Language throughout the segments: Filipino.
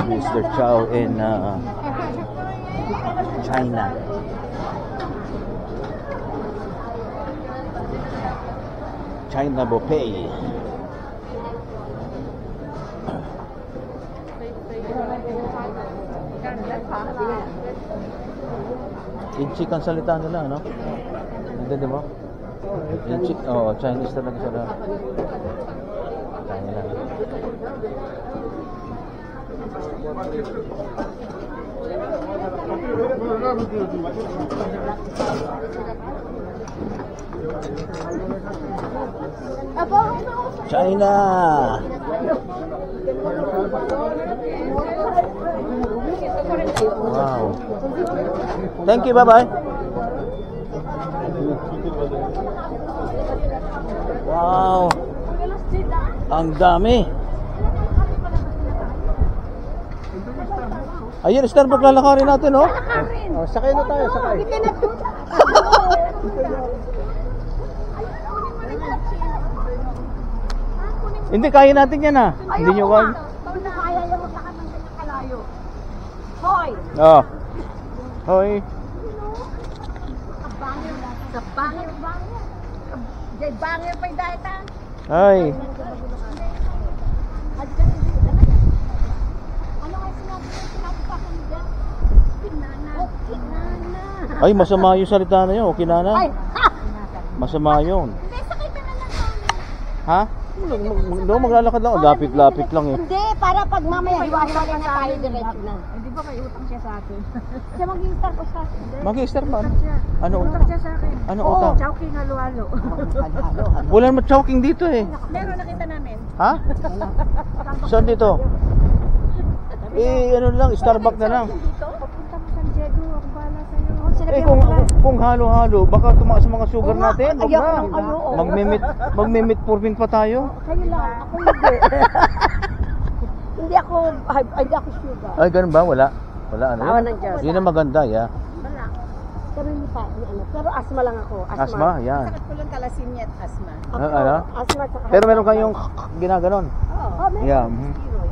Mr. Chow in China. China buffet. Inchik ang salita nila, no? Hindi, di ba? Inchik, oh, Chinese talaga sila. China. China. Wow. Thank you, bye-bye. Wow. Ang dami. Ayun, Starbucks lalakarin natin, oh. Oh, sakay na tayo, sakay. Hindi, kaya natin yan, ah. Hindi nyo kaya. Kaya yung matakot ng kanyang kalayo. Hoy! Oh. Hoy. Kabangir na. Kabangir. Jay, bangir pa yung dahil ta. Ay. Ano nga sinabi pa kami dyan? Kinana. Oh, kinana. Ay, masama yung salita na yun. Okay na na. Ay, ha! Masama yun. Hindi, sakay ka na lang kami. Ha? Hindi, maglalakad lang. Lapit-lapit lang eh. Hindi, para pag mamaya iwasan na tayo diretso na. Hindi ba may utang siya sa akin? Siya mag-i-star ko sa akin. Mag-i-star ba? Ano Utang utang? siya sa akin. Ano Oo, utang? Chowking halo-halo. Halo. Wala naman choking dito eh. Meron nakita namin. Ha? Saan dito? Eh, ano lang, Starbucks na lang. Dito? Papunta mo San Diego. Ako bahala sa'yo. Eh, kung halo-halo, baka tumaas sa mga sugar natin. Huwag na. Magmimit purpin pa tayo. Kayo lang, ako hindi. Hindi ako sugar. Ay, ganun ba? Wala. Wala, ano? Tawa ng Diyos. Yun ang maganda, ya. Wala. Pero hindi pa, ano. Pero asma lang ako. Asma, yan. Sakit ko lang talasimya at asma. Ako, Ano? asma at saka. Pero meron kayong ginaganon. Oo, meron. Yeah. Steroid.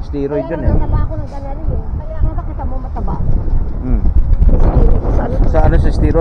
Steroid Kaya yun eh. nagdala ako ng ganari eh. Kaya nakita mo mataba. Hmm. Steroid. Sa ano? Sa ano sa steroid?